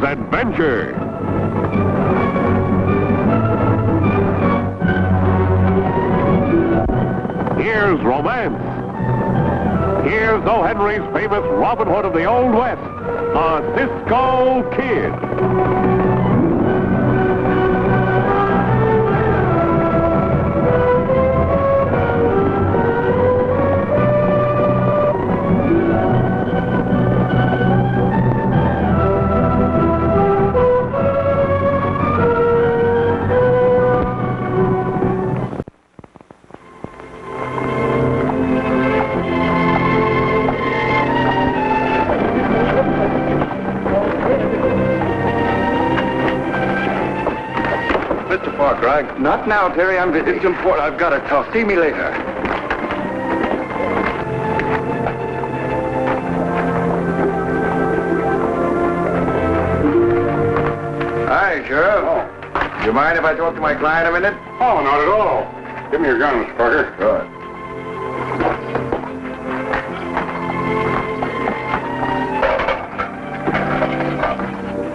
adventure. Here's romance. Here's O. Henry's famous Robin Hood of the Old West, the Cisco Kid. Not now, Terry. It's important. I've got to talk. See me later. Hi, Sheriff. Oh. Do you mind if I talk to my client a minute? Oh, not at all. Give me your gun, Mr. Parker. Good.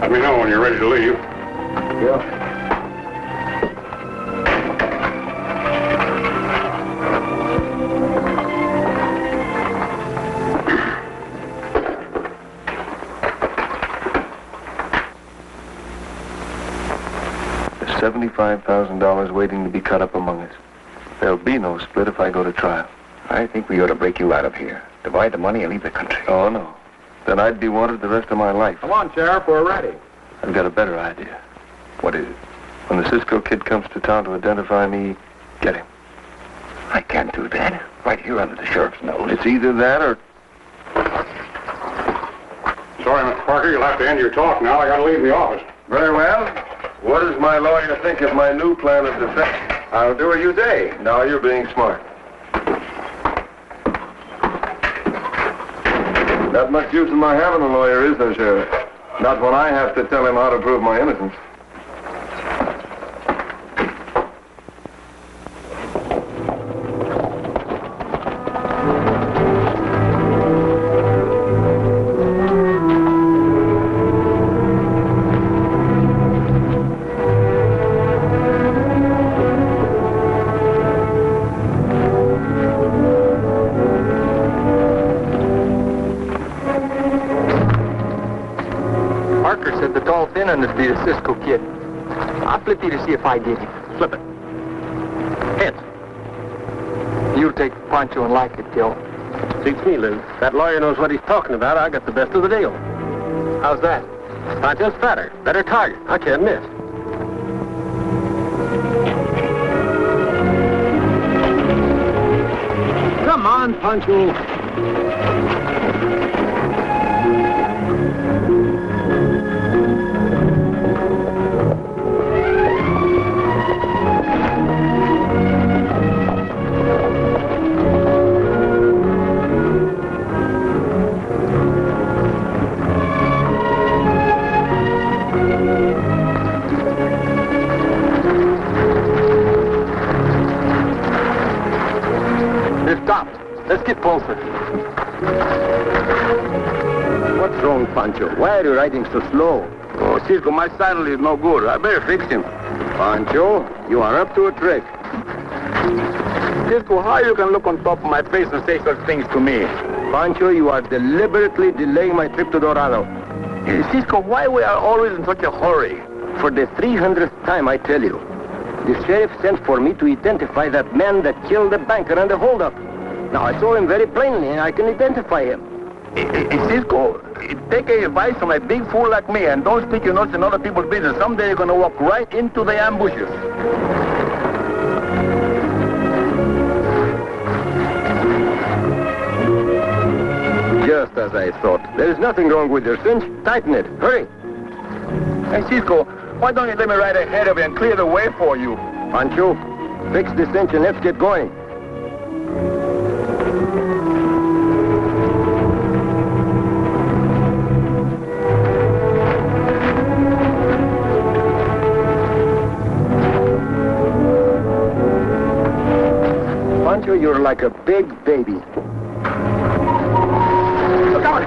Let me know when you're ready to leave. Yeah. $75,000 waiting to be cut up among us. There'll be no split if I go to trial. I think we ought to break you out of here. Divide the money and leave the country. Oh, no. Then I'd be wanted the rest of my life. Come on, Sheriff, we're ready. I've got a better idea. What is it? When the Cisco Kid comes to town to identify me, get him. I can't do that. Right here under the sheriff's nose. It's either that or... Sorry, Mr. Parker, you'll have to end your talk now. I gotta leave the office. Very well. What does my lawyer think of my new plan of defense? I'll do as you say. Now you're being smart. Not much use in my having a lawyer, is there, Sheriff? Not when I have to tell him how to prove my innocence. This be the Cisco Kid. I'll flip you to see if I get him. Flip it. Heads. You'll take Pancho and like it, Joe. Suits me, Lou. That lawyer knows what he's talking about. I got the best of the deal. How's that? Pancho's fatter. Better target. I can't miss. Come on, Pancho. Let's get closer. What's wrong, Pancho? Why are you riding so slow? Oh, Cisco, my saddle is no good. I better fix him. Pancho, you are up to a trick. Cisco, how you can look on top of my face and say such things to me? Pancho, you are deliberately delaying my trip to Dorado. Cisco, why we are always in such a hurry? For the 300th time, I tell you. The sheriff sent for me to identify that man that killed the banker and the holdup. Now, I saw him very plainly, and I can identify him. Cisco, take advice from a big fool like me, and don't stick your nose in other people's business. Someday you're going to walk right into the ambushes. Just as I thought. There's nothing wrong with your cinch. Tighten it. Hurry. Hey, Cisco, why don't you let me ride ahead of you and clear the way for you? Pancho, fix the cinch and let's get going. Pancho, you're like a big baby. Look out!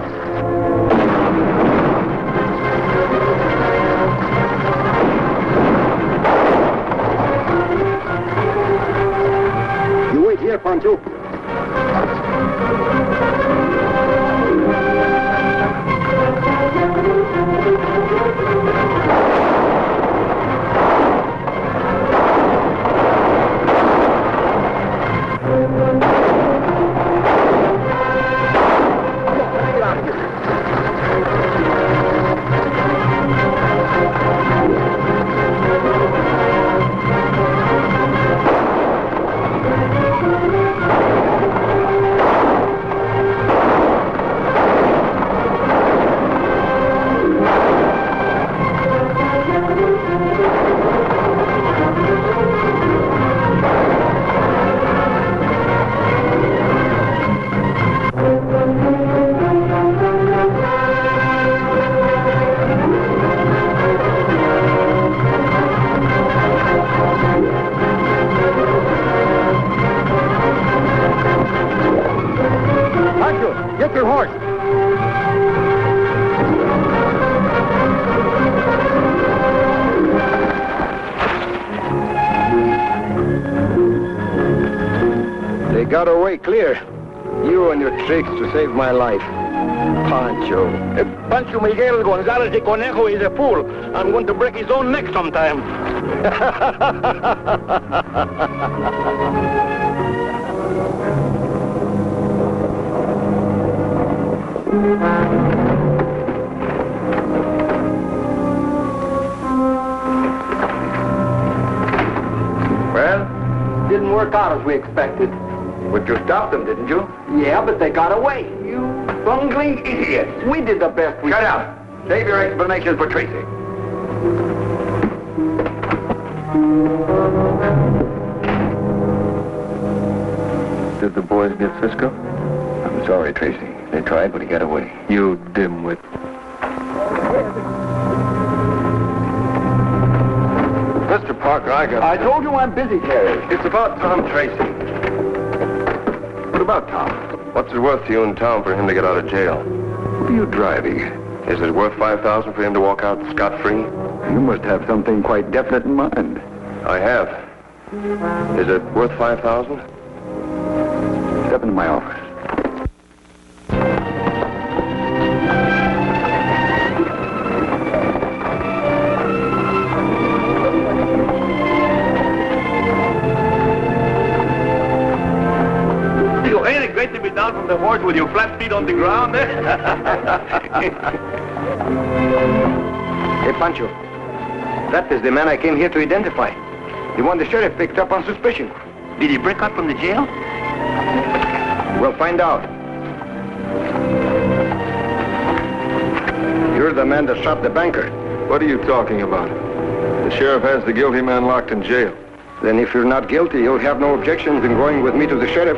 off your horse. They got away clear. You and your tricks to save my life. Pancho. Pancho Miguel González de Conejo is a fool. I'm going to break his own neck sometime. Well, didn't work out as we expected. But you stopped them, didn't you? Yeah, but they got away. You bungling idiot. We did the best we could. Shut up. Save your explanations for Tracy. Did the boys get Cisco? I'm sorry, Tracy. They tried, but he got away. You dimwit. Mr. Parker, I told you I'm busy, Terry. It's about Tom Tracy. What about Tom? What's it worth to you in town for him to get out of jail? What are you driving? Is it worth $5,000 for him to walk out scot-free? You must have something quite definite in mind. I have. Is it worth $5,000? Step into my office. Ain't it great to be down from the horse with your flat feet on the ground? Hey, Pancho. That is the man I came here to identify. The one the sheriff picked up on suspicion. Did he break out from the jail? We'll find out. You're the man that shot the banker. What are you talking about? The sheriff has the guilty man locked in jail. Then if you're not guilty, you'll have no objections in going with me to the sheriff.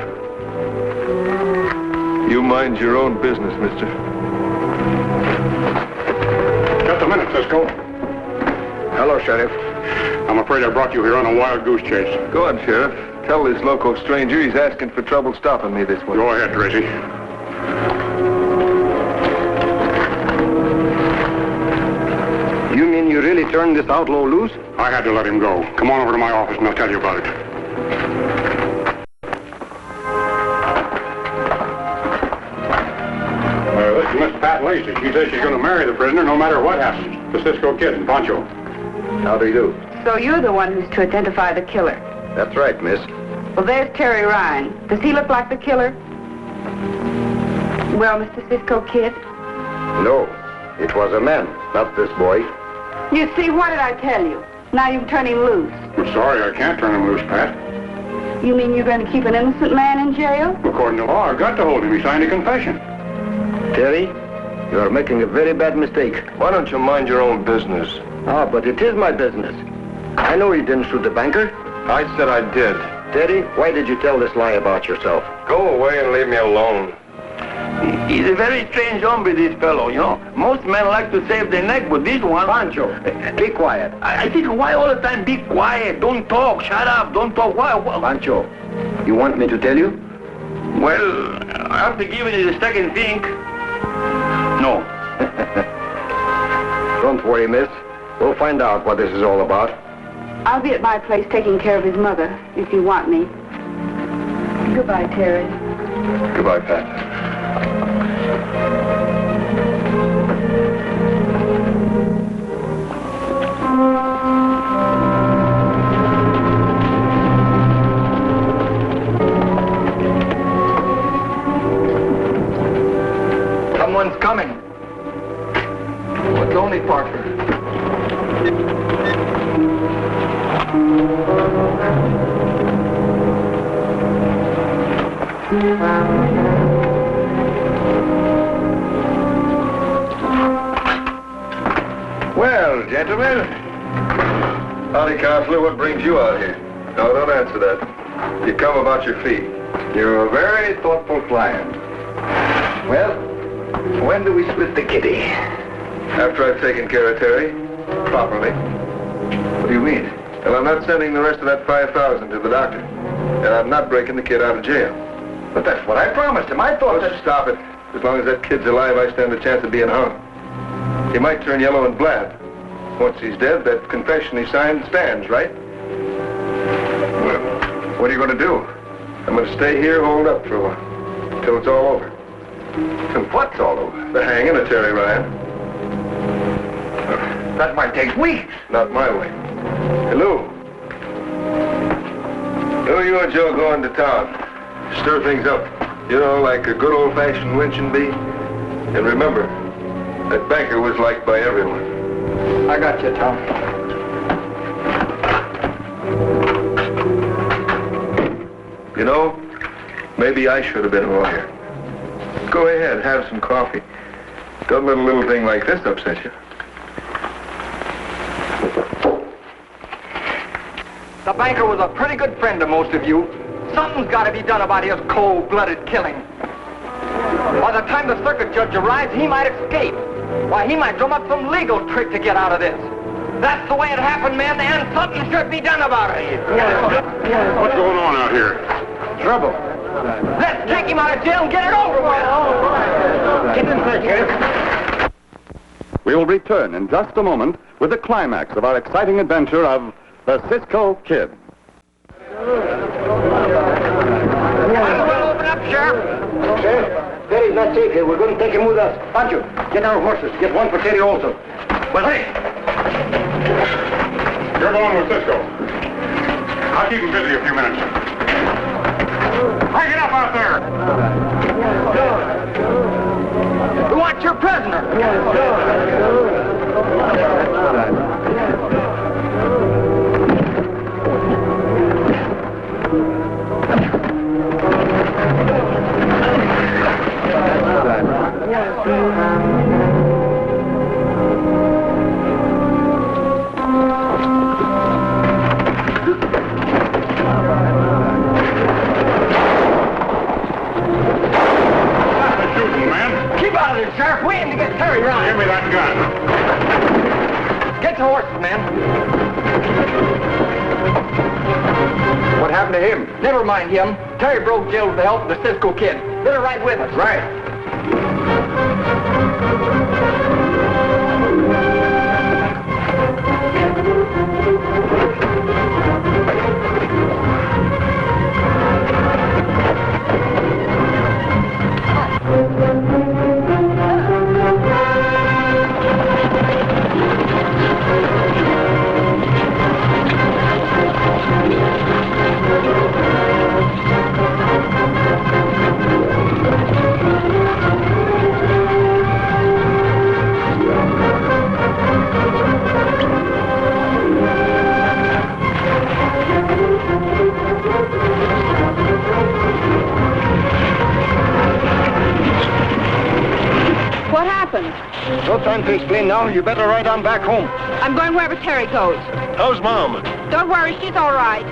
You mind your own business, mister. Just a minute, Cisco. Hello, Sheriff. I'm afraid I brought you here on a wild goose chase. Go on, Sheriff. Tell this loco stranger he's asking for trouble stopping me this way. Go ahead, Tracy. You mean you really turned this outlaw loose? I had to let him go. Come on over to my office and I'll tell you about it. This is Miss Pat Lacey. She says she's going to marry the prisoner no matter what happens. The Cisco Kid and Pancho. How do you do? So you're the one who's to identify the killer. That's right, miss. Well, there's Terry Ryan. Does he look like the killer? Well, Mr. Cisco Kid? No, it was a man, not this boy. You see, what did I tell you? Now you can turn him loose. I'm sorry, I can't turn him loose, Pat. You mean you're going to keep an innocent man in jail? According to law, I've got to hold him. He signed a confession. Terry, you are making a very bad mistake. Why don't you mind your own business? Ah, but it is my business. I know you didn't shoot the banker. I said I did. Terry, why did you tell this lie about yourself? Go away and leave me alone. He's a very strange hombre, this fellow, you know. Most men like to save their neck, but this one... Pancho, be quiet. I think, why all the time be quiet? Don't talk, shut up, don't talk. Why? Pancho, you want me to tell you? Well, after giving it a second think... No. Don't worry, miss. We'll find out what this is all about. I'll be at my place taking care of his mother, if you want me. Goodbye, Terry. Goodbye, Pat. Someone's coming. What's only Parker? Well, gentlemen. Howdy, Counselor. What brings you out here? No, don't answer that. You come about your feet. You're a very thoughtful client. Well, when do we split the kitty? After I've taken care of Terry, properly. What do you mean? Well, I'm not sending the rest of that $5,000 to the doctor. And I'm not breaking the kid out of jail. But that's what I promised him. I thought Oh, that... stop it. As long as that kid's alive, I stand a chance of being hung. He might turn yellow and blab. Once he's dead, that confession he signed stands, right? Well, what are you going to do? I'm going to stay here holed up for a while, till it's all over. Till what's all over? The hanging of Terry Ryan. That might take weeks. Not my way. Hey, Lou. Lou, you and Joe go into town. Stir things up. You know, like a good old-fashioned lynching bee. And remember, that banker was liked by everyone. I got you, Tom. You know, maybe I should have been a lawyer. Go ahead, have some coffee. Don't let a little thing like this upset you. The banker was a pretty good friend to most of you. Something's got to be done about his cold-blooded killing. By the time the circuit judge arrives, he might escape. Why, he might drum up some legal trick to get out of this. That's the way it happened, men, and something should be done about it. What's going on out here? Trouble. Let's take him out of jail and get it over with. Get in there, Sheriff. We will return in just a moment with the climax of our exciting adventure of the Cisco Kid. Well, open up, Sheriff. Sheriff, Terry's not safe here. We're going to take him with us. Pancho, get our horses. Get one for Terry also. Well, hey! You're going with Cisco. I'll keep him busy a few minutes. Break it up out there! We want your prisoner. Sheriff, we aim to get Terry Ryan. Give me that gun. Get the horses, man. What happened to him? Never mind him. Terry broke jail with the help of the Cisco Kid. They're right with us. Right. What happened? No time to explain now. You better ride on back home. I'm going wherever Terry goes. How's Mom? Don't worry, she's all right.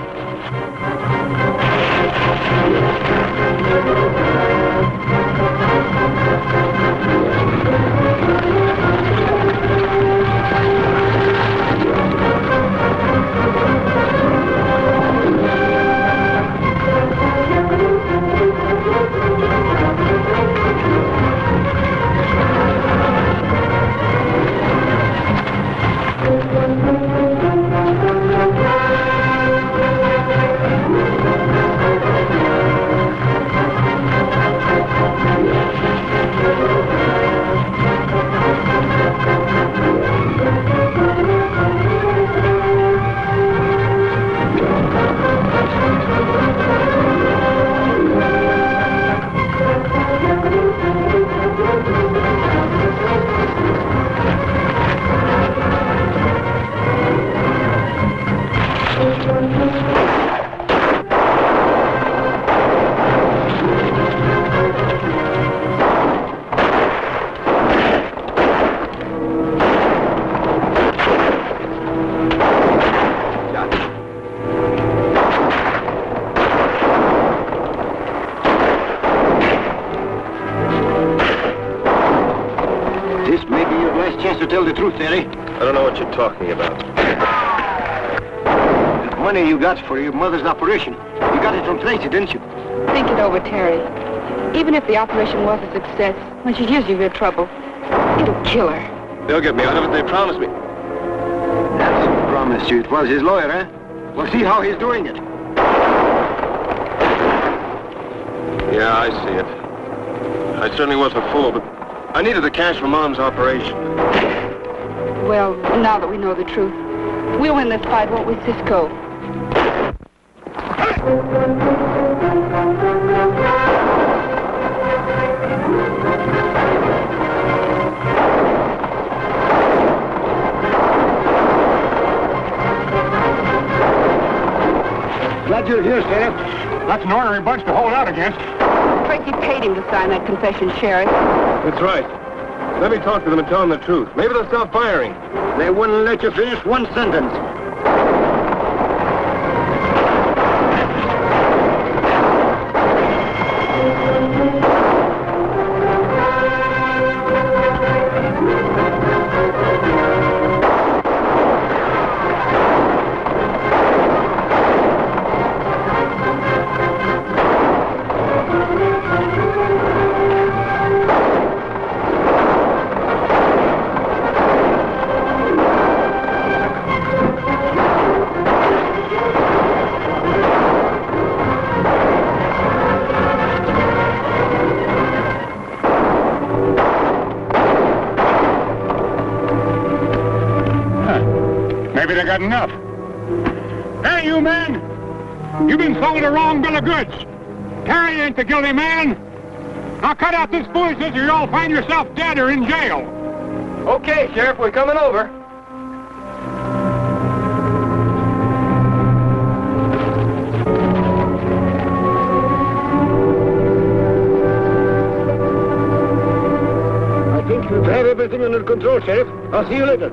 This may be your last chance to tell the truth, Terry. I don't know what you're talking about. The money you got for your mother's operation. You got it from Tracy, didn't you? Think it over, Terry. Even if the operation was a success, when she hears of your trouble, it'll kill her. They'll get me out of it, they promised me. That's who promised you. It was his lawyer, eh? We'll see how he's doing it. Yeah, I see it. I certainly was a fool, but I needed the cash for Mom's operation. Well, now that we know the truth, we'll win this fight, won't we, Cisco? Glad you're here, Sheriff. That's an ornery bunch to hold out against. Tracy paid him to sign that confession, Sheriff. That's right. Let me talk to them and tell them the truth. Maybe they'll stop firing. They wouldn't let you finish one sentence. Maybe they got enough. Hey, you men! You've been sold a wrong bill of goods. Terry ain't the guilty man. Now cut out this foolishness or you'll find yourself dead or in jail. Okay, Sheriff, we're coming over. I think we have everything under control, Sheriff. I'll see you later.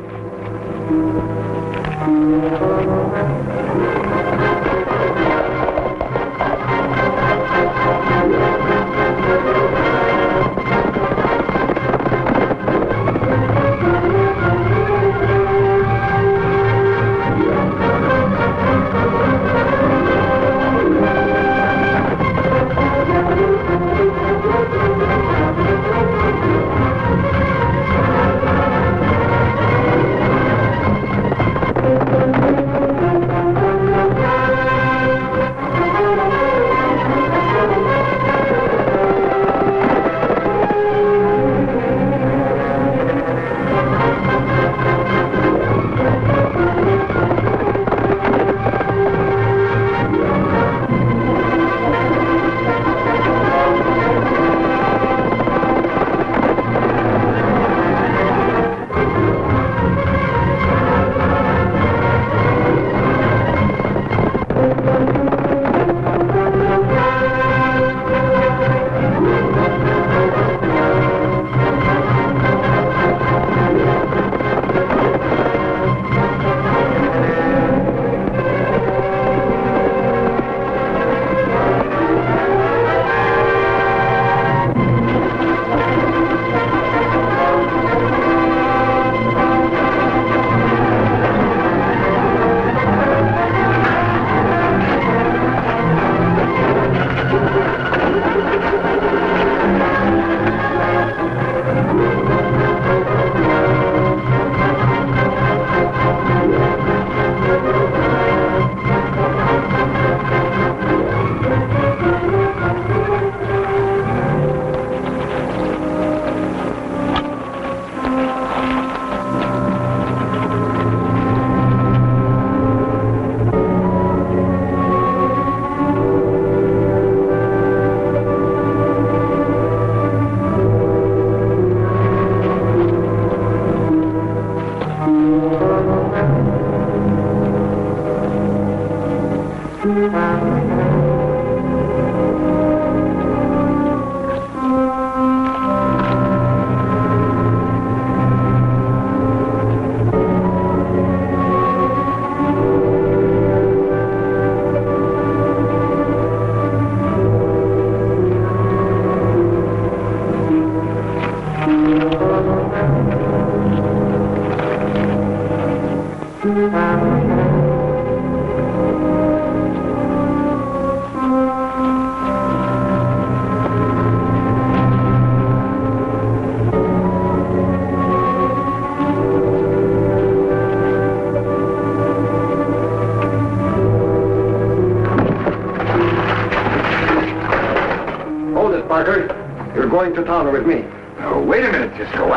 You're going to town with me. Oh, wait a minute, Cisco.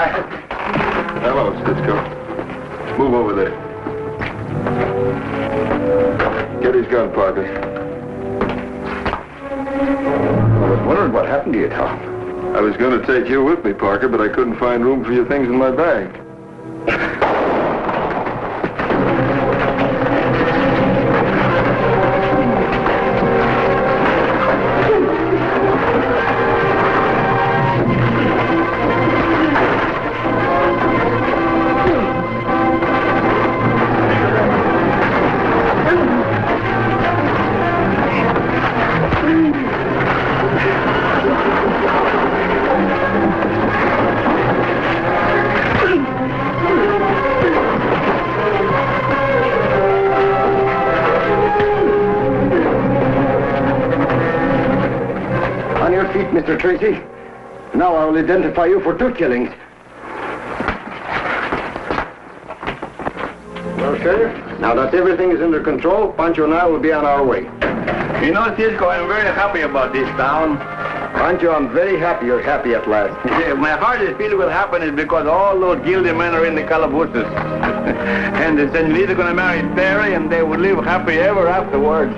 Hello, Cisco. Move over there. Get his gun, Parker. I was wondering what happened to you, Tom. I was going to take you with me, Parker, but I couldn't find room for your things in my bag. Mr. Tracy, now I will identify you for 2 killings. Well, Sheriff, now that everything is under control, Pancho and I will be on our way. You know, Cisco, I'm very happy about this town. Pancho, I'm very happy you're happy at last. Yeah, my hardest feeling will happen is because all those guilty men are in the calabouças. And the senorita gonna marry Terry, and they will live happy ever afterwards.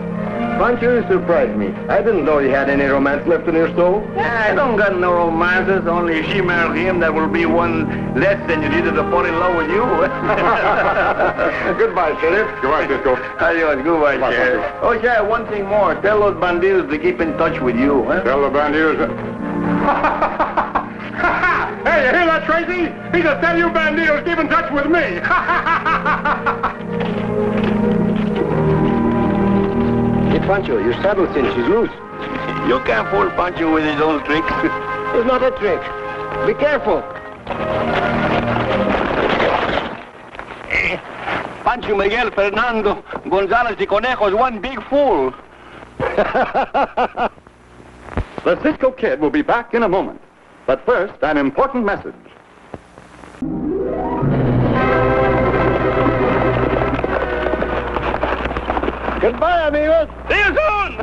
Pancho, you surprised me. I didn't know you had any romance left in your soul. I don't got no romances, only if she marries him, there will be one less senorita to fall in love with you. Goodbye, Sheriff. Goodbye, Cisco. Adios, goodbye, Sheriff. Oh, Sheriff, one thing more. Tell those bandidos to keep in touch with you, huh? Tell the bandidos. Hey, you hear that, Tracy? He just tell you bandidos keep in touch with me. Hey, Pancho, your saddle cinch is loose. You can't fool Pancho with his own tricks. It's not a trick. Be careful. Pancho Miguel Fernando Gonzalez de Conejo is one big fool. The Cisco Kid will be back in a moment. But first, an important message. Goodbye, amigos. See you soon!